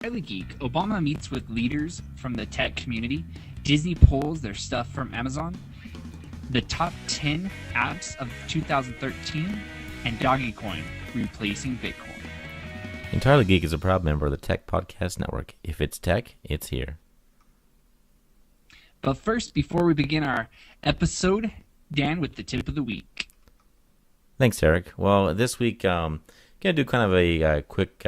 Entirely Geek, Obama meets with leaders from the tech community, Disney pulls their stuff from Amazon, the top 10 apps of 2013, and Dogecoin replacing Bitcoin. Entirely Geek is a proud member of the Tech Podcast Network. If it's tech, it's here. But first, before we begin our episode, Dan with the tip of the week. Thanks, Eric. Well, this week, going to do kind of a quick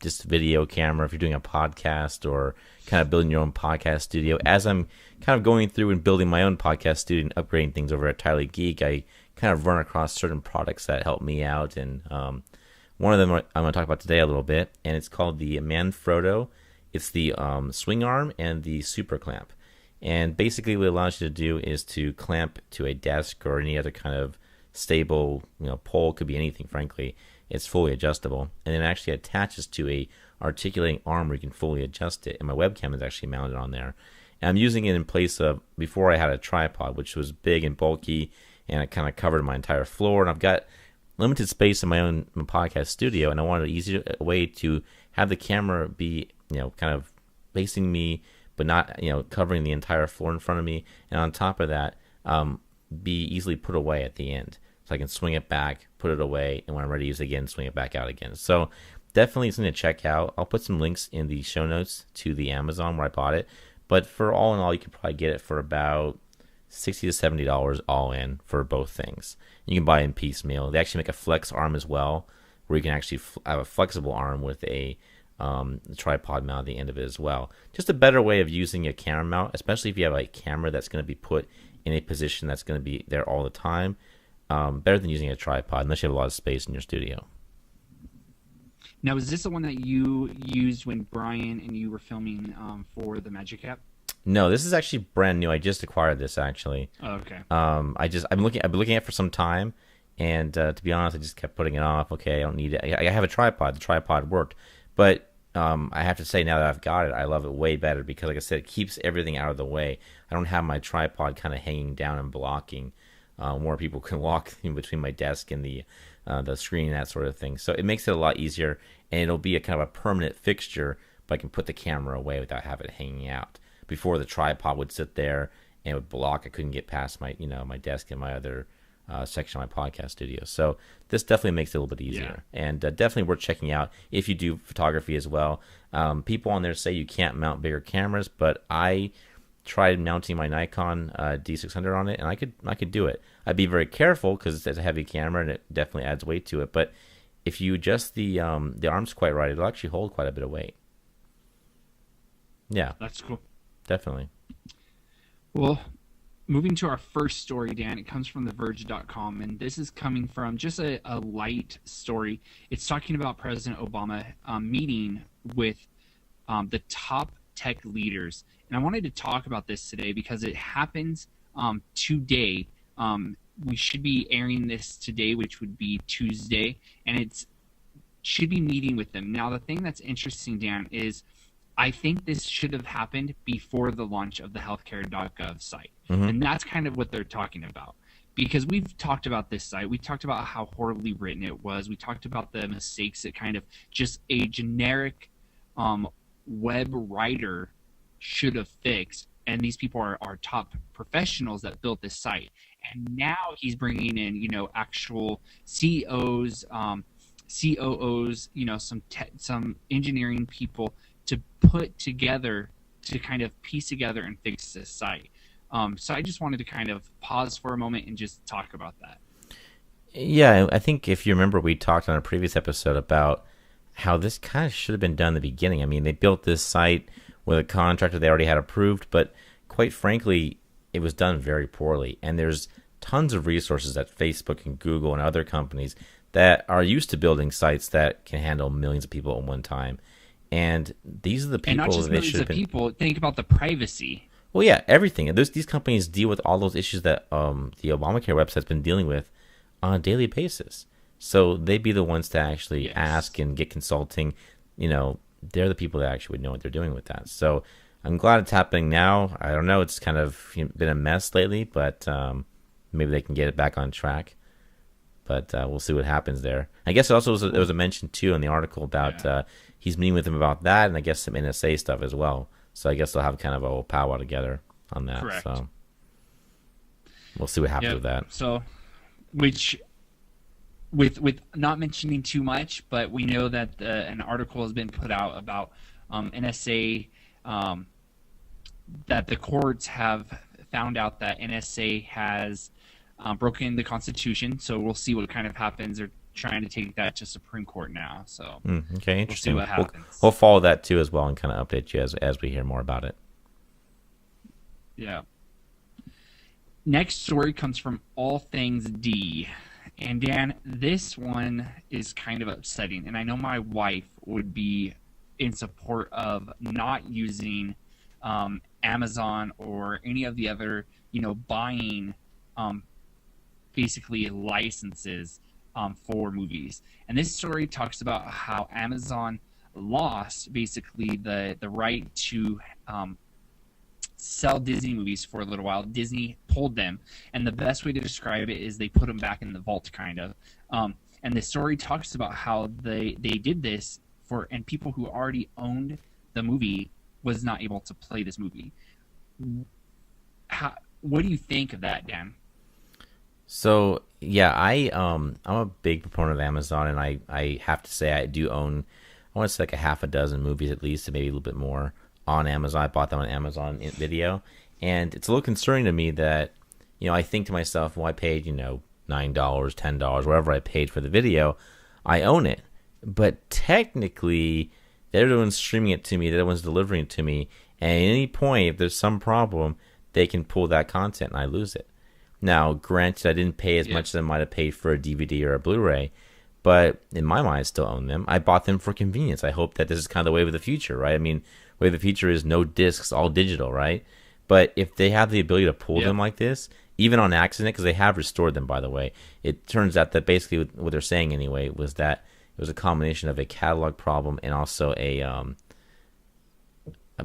just video camera if you're doing a podcast or kind of building your own podcast studio. As I'm kind of going through and building my own podcast studio and upgrading things over at Entirely Geek, I kind of run across certain products that help me out. And one of them I'm going to talk about today a little bit, and it's called the Manfrotto. It's the swing arm and the super clamp. And basically what it allows you to do is to clamp to a desk or any other kind of stable, pole. Could be anything, frankly. It's fully adjustable, and it actually attaches to a articulating arm where you can fully adjust it. And my webcam is actually mounted on there. And I'm using it in place of before I had a tripod, which was big and bulky, and it kind of covered my entire floor. And I've got limited space in my own podcast studio, and I wanted an easier way to have the camera be, kind of facing me, but not, covering the entire floor in front of me. And on top of that, be easily put away at the end. So I can swing it back, put it away, and when I'm ready to use it again, swing it back out again. So definitely something to check out. I'll put some links in the show notes to the Amazon where I bought it. But for all in all, you could probably get it for about $60 to $70 all in for both things. You can buy it in piecemeal. They actually make a flex arm as well, where you can actually have a flexible arm with a tripod mount at the end of it as well. Just a better way of using a camera mount, especially if you have a camera that's going to be put in a position that's going to be there all the time. Better than using a tripod, unless you have a lot of space in your studio. Now, is this the one that you used when Brian and you were filming for the Magic App? No, this is actually brand new. I just acquired this actually. Oh, okay. I've been looking at it for some time, and to be honest, I just kept putting it off. Okay, I don't need it. I have a tripod. The tripod worked, but I have to say now that I've got it, I love it way better because, like I said, it keeps everything out of the way. I don't have my tripod kind of hanging down and blocking. More people can walk in between my desk and the screen and that sort of thing. So it makes it a lot easier, and it'll be a kind of a permanent fixture, but I can put the camera away without having it hanging out. Before, the tripod would sit there and it would block. I couldn't get past my my desk and my other section of my podcast studio. So this definitely makes it a little bit easier, and definitely worth checking out if you do photography as well. People on there say you can't mount bigger cameras, but I tried mounting my Nikon D600 on it, and I could do it. I'd be very careful because it's a heavy camera and it definitely adds weight to it. But if you adjust the arms quite right, it'll actually hold quite a bit of weight. Yeah, that's cool. Definitely. Well, moving to our first story, Dan, it comes from TheVerge.com, and this is coming from just a light story. It's talking about President Obama meeting with the top tech leaders. And I wanted to talk about this today because it happens today. We should be airing this today, which would be Tuesday, and it should be meeting with them. Now, the thing that's interesting, Dan, is I think this should have happened before the launch of the healthcare.gov site. Mm-hmm. And that's kind of what they're talking about. Because we've talked about this site. We talked about how horribly written it was. We talked about the mistakes that kind of just a generic web writer should have fixed. And these people are top professionals that built this site. And now he's bringing in, actual CEOs, COOs, some engineering people to put together, to kind of piece together and fix this site. So I just wanted to kind of pause for a moment and just talk about that. Yeah, I think if you remember, we talked on a previous episode about how this kind of should have been done in the beginning. I mean, they built this site with a contractor they already had approved, but quite frankly, it was done very poorly. And there's tons of resources at Facebook and Google and other companies that are used to building sites that can handle millions of people at one time. And these are the people and not just that should have been. People think about the privacy. Well, yeah, everything. These companies deal with all those issues that the Obamacare website's been dealing with on a daily basis. So they'd be the ones to actually ask and get consulting. They're the people that actually would know what they're doing with that. So I'm glad it's happening now. I don't know. It's kind of been a mess lately, but maybe they can get it back on track. But we'll see what happens there. I guess it also there was a mention too in the article about he's meeting with him about that, and I guess some NSA stuff as well. So I guess they'll have kind of a whole powwow together on that. Correct. So we'll see what happens with that. So, which, with not mentioning too much, but we know that an article has been put out about NSA, that the courts have found out that NSA has broken the Constitution. So we'll see what kind of happens. They're trying to take that to Supreme Court now. So okay, interesting. We'll see what happens. We'll follow that too as well and kind of update you as we hear more about it. Yeah. Next story comes from All Things D. And Dan, this one is kind of upsetting. And I know my wife would be in support of not using Amazon or any of the other, buying basically licenses for movies. And this story talks about how Amazon lost basically the right to sell Disney movies for a little while. Disney pulled them, and the best way to describe it is they put them back in the vault, kind of. And the story talks about how they did this and people who already owned the movie was not able to play this movie. What do you think of that, Dan? So yeah, I'm a big proponent of Amazon, and I have to say I do own, I want to say like a half a dozen movies at least, and maybe a little bit more on Amazon. I bought them on Amazon Video, and it's a little concerning to me that, I think to myself, well, I paid, $9, $10, whatever I paid for the video, I own it. But technically, they're the ones streaming it to me, they're the ones delivering it to me, and at any point, if there's some problem, they can pull that content and I lose it. Now, granted, I didn't pay as much as I might have paid for a DVD or a Blu-ray, but in my mind, I still own them. I bought them for convenience. I hope that this is kind of the way of the future, right? I mean, the way of the future is no discs, all digital, right? But if they have the ability to pull them like this, even on accident, because they have restored them, by the way, it turns out that basically what they're saying anyway was that it was a combination of a catalog problem and also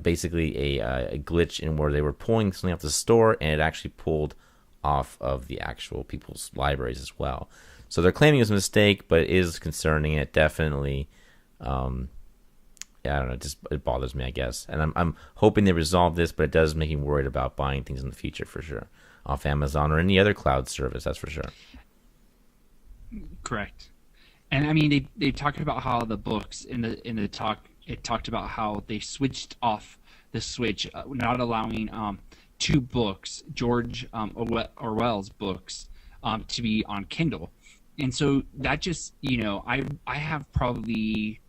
basically a glitch in where they were pulling something off the store and it actually pulled off of the actual people's libraries as well. So they're claiming it was a mistake, but it is concerning. And it definitely, I don't know, it bothers me, I guess. And I'm hoping they resolve this, but it does make me worried about buying things in the future for sure, off Amazon or any other cloud service. That's for sure. Correct. And I mean, they talked about how the books in the talk, it talked about how they switched off the switch, not allowing two books, George Orwell's books, to be on Kindle. And so that just, I have probably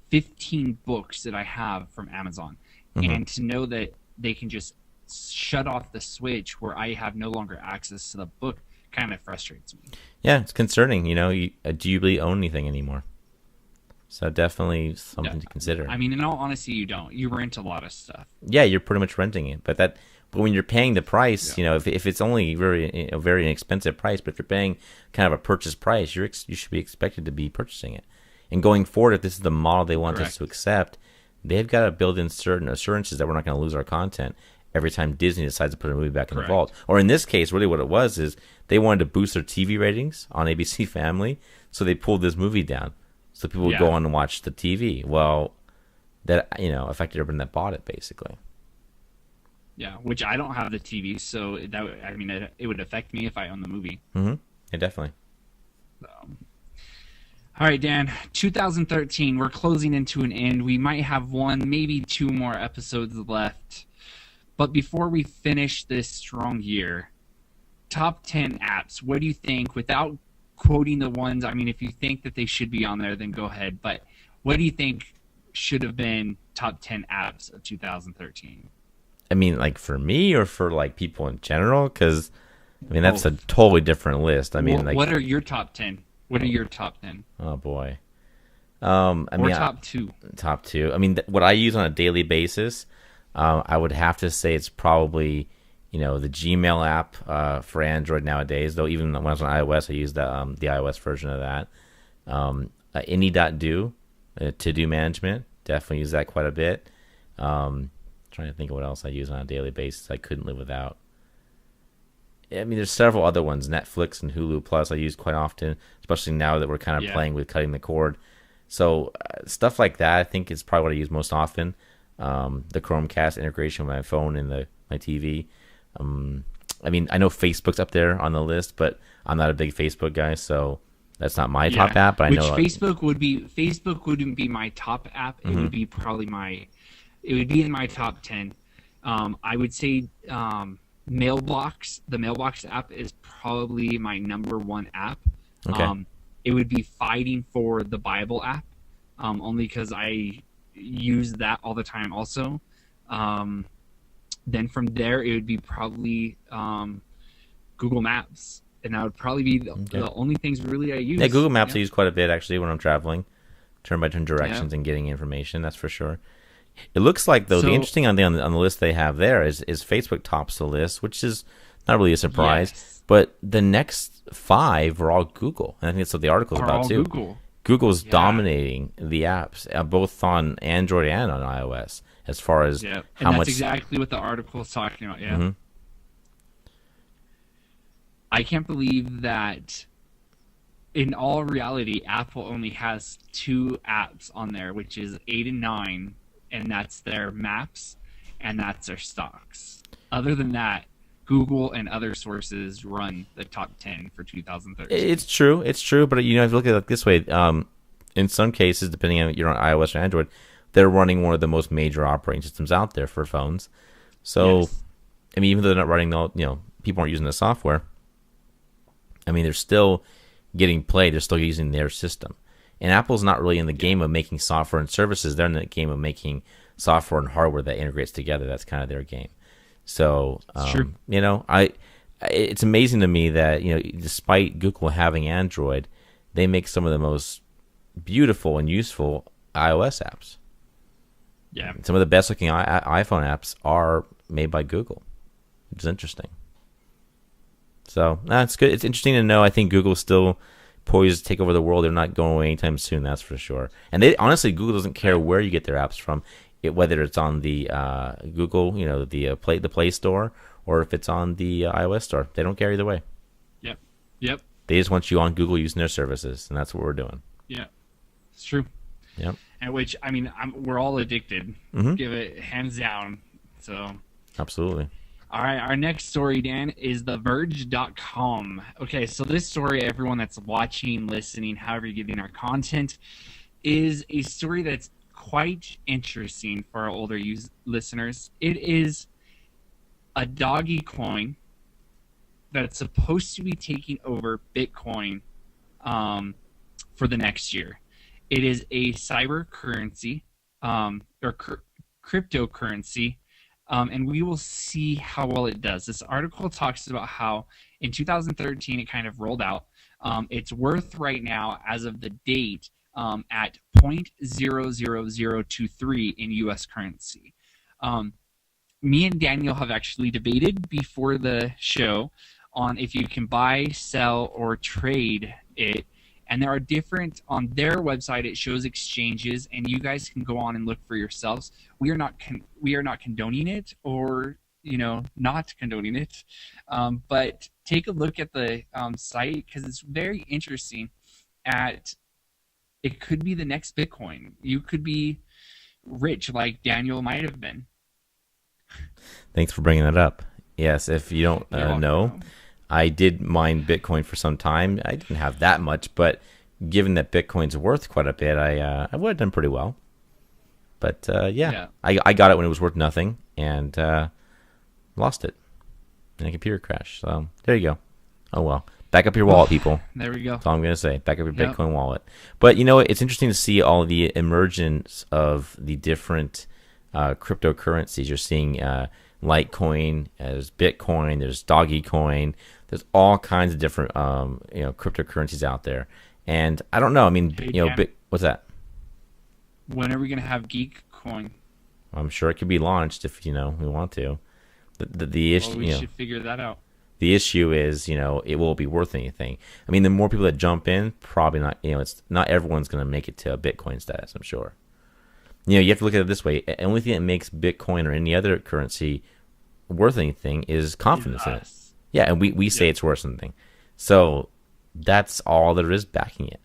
15 books that I have from Amazon. Mm-hmm. And to know that they can just shut off the switch where I have no longer access to the book kind of frustrates me. Yeah, it's concerning. Do you really own anything anymore? So definitely something to consider. I mean, in all honesty, you don't. You rent a lot of stuff. Yeah, you're pretty much renting it. But when you're paying the price, if it's only a very inexpensive price, but if you're paying kind of a purchase price, you should be expected to be purchasing it. And going forward, if this is the model they want us to accept, they've got to build in certain assurances that we're not going to lose our content every time Disney decides to put a movie back in the vault. Or in this case, really what it was is they wanted to boost their TV ratings on ABC Family, so they pulled this movie down so people would go on and watch the TV. Well, that affected everyone that bought it, basically. Yeah, which I don't have the TV, so it would affect me if I own the movie. Mm-hmm. Yeah, definitely. So. All right, Dan, 2013, we're closing into an end. We might have one, maybe two more episodes left. But before we finish this strong year, top 10 apps, what do you think, without quoting the ones, I mean, if you think that they should be on there, then go ahead. But what do you think should have been top 10 apps of 2013? I mean, like for me or for like people in general? Because, I mean, that's a totally different list. I mean, what are your top 10? What are your top 10? Oh, boy. Top two. Top two. I mean, what I use on a daily basis, I would have to say it's probably, the Gmail app for Android nowadays. Though even when I was on iOS, I used the iOS version of that. Any.do, to-do management, definitely use that quite a bit. Trying to think of what else I use on a daily basis I couldn't live without. I mean, there's several other ones. Netflix and Hulu Plus I use quite often, especially now that we're kind of Yeah. playing with cutting the cord. So stuff like that, I think, is probably what I use most often. The Chromecast integration with my phone and my TV. I mean, I know Facebook's up there on the list, but I'm not a big Facebook guy, so that's not my top app. But I Which know Facebook wouldn't be my top app. It would be probably it would be in my top 10. I would say Mailbox. The Mailbox app is probably my number one app. Okay. It would be fighting for the Bible app, only because I use that all the time also. Then from there, it would be probably Google Maps. And that would probably be the only things really I use. Yeah, Google Maps I use quite a bit, actually, when I'm traveling. Turn-by-turn directions and getting information, that's for sure. It looks like, though, the interesting on the list they have there is Facebook tops the list, which is not really a surprise. Yes. But the next 5 are all Google. And I think that's what the article's about, too. Google's dominating the apps, both on Android and on iOS, as far as how much... That's exactly what the article is talking about, yeah. Mm-hmm. I can't believe that in all reality, Apple only has 2 apps on there, which is 8 and 9, and that's their maps and that's their stocks. Other than that, Google and other sources run the top 10 for 2013. It's true, but if you look at it this way, in some cases, depending on if you're on iOS or Android, they're running one of the most major operating systems out there for phones. So, I mean, even though they're not running all, people aren't using the software. I mean, they're still getting played. They're still using their system. And Apple's not really in the game of making software and services. They're in the game of making software and hardware that integrates together. That's kind of their game. So, true. It's amazing to me that, despite Google having Android, they make some of the most beautiful and useful iOS apps. Yeah. Some of the best looking iPhone apps are made by Google, which is interesting. So that's good. It's interesting to know. I think Google's still poised to take over the world. They're not going away anytime soon. That's for sure. And honestly, Google doesn't care where you get their apps from, whether it's on the Google, the Play Store, or if it's on the iOS Store. They don't care either way. Yep. They just want you on Google using their services, and that's what we're doing. Yeah, it's true. Yep. And which, I mean, we're all addicted. Mm-hmm. Give it hands down. So. Absolutely. All right, our next story, Dan, is TheVerge.com. Okay, so this story, everyone that's watching, listening, however you're getting our content, is a story that's quite interesting for our older listeners. It is a doggy coin that's supposed to be taking over Bitcoin for the next year. It is a cyber currency or cryptocurrency. And we will see how well it does. This article talks about how in 2013 it kind of rolled out. It's worth right now, as of the date, at 0.00023 in U.S. currency. Me and Daniel have actually debated before the show on if you can buy, sell, or trade it. And there are different, on their website it shows exchanges, and you guys can go on and look for yourselves. We are not condoning it, or not condoning it, but take a look at the site, because it's very interesting. It could be the next Bitcoin. You could be rich like Daniel might have been. Thanks for bringing that up. Yes, if you don't know, I did mine Bitcoin for some time. I didn't have that much, but given that Bitcoin's worth quite a bit, I would have done pretty well. But I got it when it was worth nothing, and lost it in a computer crash. So there you go. Oh well. Back up your wallet, people. There we go. That's all I'm going to say. Back up your Bitcoin wallet. But it's interesting to see all the emergence of the different cryptocurrencies. You're seeing Litecoin, there's Bitcoin, there's Dogecoin, there's all kinds of different cryptocurrencies out there. And I don't know. I mean, what's that? When are we gonna have Geekcoin? I'm sure it could be launched if we want to. The issue, we should figure that out. The issue is, it won't be worth anything. I mean, the more people that jump in, probably not. It's not everyone's gonna make it to a Bitcoin status. I'm sure. You have to look at it this way. The only thing that makes Bitcoin or any other currency worth anything is confidence in it. Yeah, and we say it's worth something. So that's all there is backing it.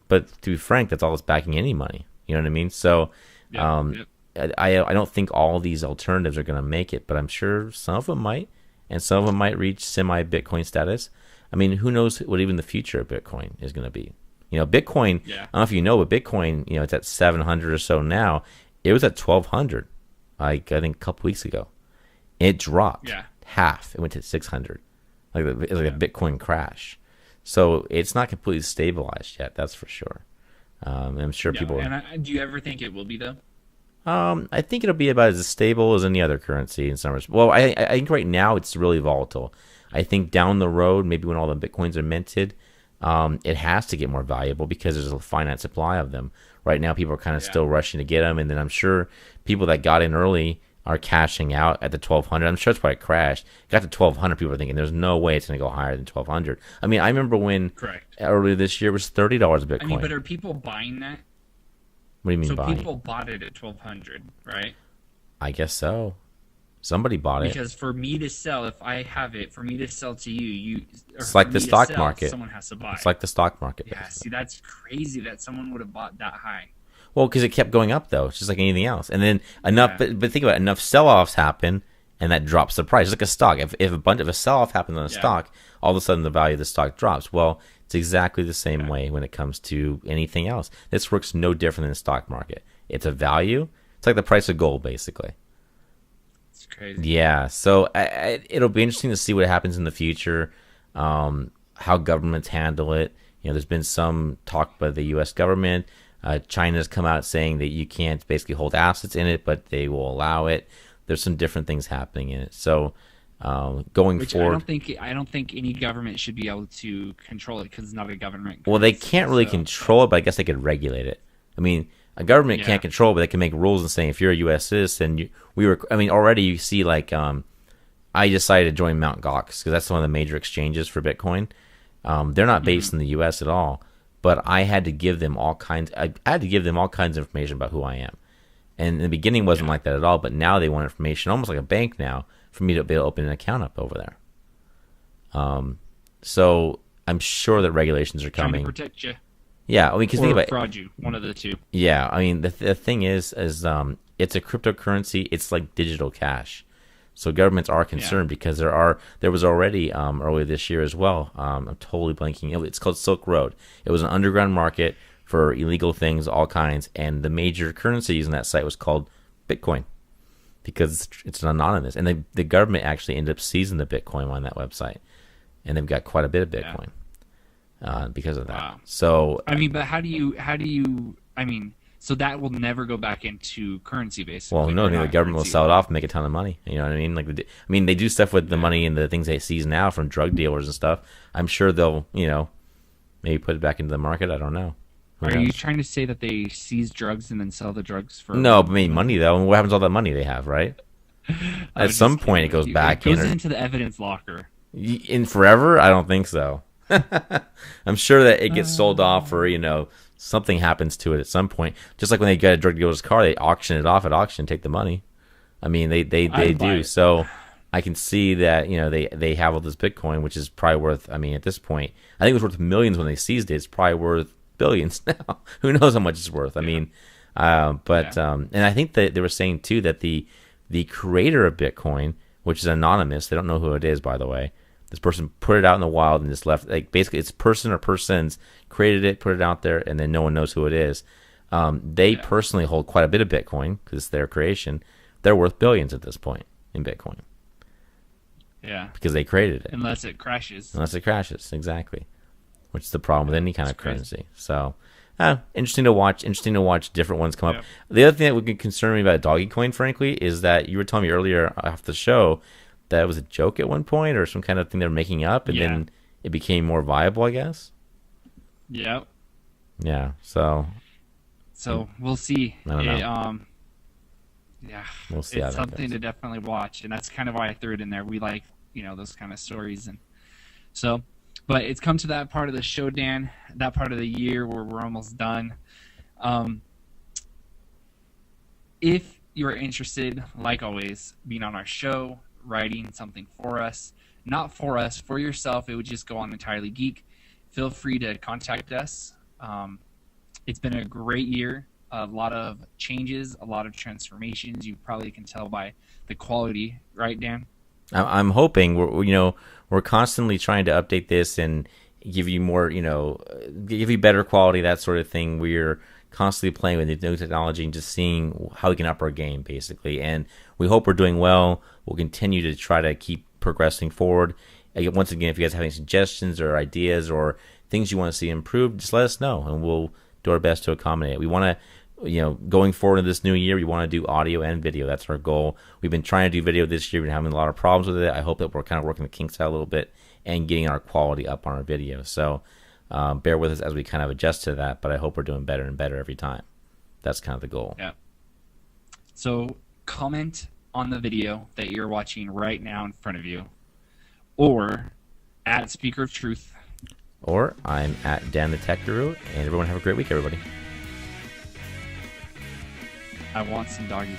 But to be frank, that's all that's backing any money. You know what I mean? So I don't think all these alternatives are going to make it, but I'm sure some of them might, and some of them might reach semi-Bitcoin status. I mean, who knows what even the future of Bitcoin is going to be? You know, Bitcoin, I don't know if you know, but Bitcoin, you know, it's at 700 or so now. It was at 1,200, like, I think a couple weeks ago. It dropped half. It went to 600. Like, it was like a Bitcoin crash. So it's not completely stabilized yet, that's for sure. I'm sure people... And do you ever think it will be, though? I think it'll be about as stable as any other currency in some respects. Well, I think right now it's really volatile. I think down the road, maybe when all the Bitcoins are minted, it has to get more valuable because there's a finite supply of them. Right now, people are kind of still rushing to get them, and then I'm sure people that got in early are cashing out at the 1,200. I'm sure it's probably crashed. Got to 1,200, people are thinking there's no way it's going to go higher than 1,200. I mean, I remember when earlier this year it was $30 a Bitcoin. I mean, but are people buying that? What do you mean buying? So people bought it at 1,200, right? I guess so. Somebody bought it. Because for me to sell, if I have it, for me to sell to you, it's like the stock market. Someone has to buy. It's like the stock market. Yeah, see, that's crazy that someone would have bought that high. Well, because it kept going up, though. It's just like anything else. And then enough, but think about it, enough sell-offs happen, and that drops the price. It's like a stock. If a bunch of a sell-off happens on a stock, all of a sudden the value of the stock drops. Well, it's exactly the same way when it comes to anything else. This works no different than the stock market. It's a value. It's like the price of gold, basically. It's crazy. Yeah, so it'll be interesting to see what happens in the future, how governments handle it. You know, there's been some talk by the U.S. government. China's come out saying that you can't basically hold assets in it, but they will allow it. There's some different things happening in it. So going forward, I don't think any government should be able to control it because it's not a government. Well, they can't really control it, but I guess they could regulate it. I mean, a government can't control, but they can make rules and say if you're a U.S. citizen, already you see like I decided to join Mt. Gox because that's one of the major exchanges for Bitcoin. They're not based in the U.S. at all, but I had to give them all kinds. I had to give them all kinds of information about who I am. And in the beginning, it wasn't like that at all. But now they want information, almost like a bank now, for me to be able to open an account up over there. So I'm sure that regulations are coming. Trying to protect you. Yeah, I mean, because think about fraud you, one of the two. Yeah, I mean, the thing is it's a cryptocurrency. It's like digital cash. So governments are concerned because there was already earlier this year as well. I'm totally blanking. It's called Silk Road. It was an underground market for illegal things, all kinds, and the major currency using that site was called Bitcoin because it's anonymous. And the government actually ended up seizing the Bitcoin on that website, and they've got quite a bit of Bitcoin because of that. Wow. So I mean, but how do you? I mean. So that will never go back into currency, basically. Well, no, the government will sell it off and make a ton of money. You know what I mean? Like, they do stuff with the money and the things they seize now from drug dealers and stuff. I'm sure they'll, maybe put it back into the market. I don't know. Are you trying to say that they seize drugs and then sell the drugs for? No, but maybe money though. And what happens to all that money they have, right? At some point, it goes back. It goes into the evidence locker. In forever? I don't think so. I'm sure that it gets sold off for something happens to it at some point. Just like when they get a drug dealer's car, they auction it off at auction, take the money. I mean, they do. So I can see that they have all this Bitcoin, which is probably worth. I mean, at this point, I think it was worth millions when they seized it. It's probably worth billions now. Who knows how much it's worth? I mean, and I think that they were saying too that the creator of Bitcoin, which is anonymous, they don't know who it is, by the way. This person put it out in the wild and just left. Like basically, it's person or persons created it, put it out there, and then no one knows who it is. They personally hold quite a bit of Bitcoin because it's their creation. They're worth billions at this point in Bitcoin. Yeah, because they created it. Unless it crashes, exactly. Which is the problem with any kind of currency. So, interesting to watch. Interesting to watch different ones come up. The other thing that would concern me about Dogecoin, frankly, is that you were telling me earlier off the show that it was a joke at one point or some kind of thing they were making up, and then it became more viable, I guess. Yep. Yeah. So we'll see. I don't know. We'll see. It's something to definitely watch, and that's kind of why I threw it in there. We like those kind of stories, and so. But it's come to that part of the show, Dan. That part of the year where we're almost done. If you're interested, like always, being on our show, writing something for us, not for us, for yourself, it would just go on Entirely Geek. Feel free to contact us. It's been a great year. A lot of changes, a lot of transformations. You probably can tell by the quality, right, Dan? I'm hoping we're constantly trying to update this and give you more, give you better quality, that sort of thing. We're constantly playing with new technology and just seeing how we can up our game, basically. And we hope we're doing well. We'll continue to try to keep progressing forward. Once again, if you guys have any suggestions or ideas or things you want to see improved, just let us know, and we'll do our best to accommodate. We want to, going forward in this new year, we want to do audio and video. That's our goal. We've been trying to do video this year. We've been having a lot of problems with it. I hope that we're kind of working the kinks out a little bit and getting our quality up on our video. So bear with us as we kind of adjust to that, but I hope we're doing better and better every time. That's kind of the goal. Yeah. So comment on the video that you're watching right now in front of you, or at Speaker of Truth. Or I'm at Dan the Tech Guru, and everyone have a great week, everybody. I want some doggy.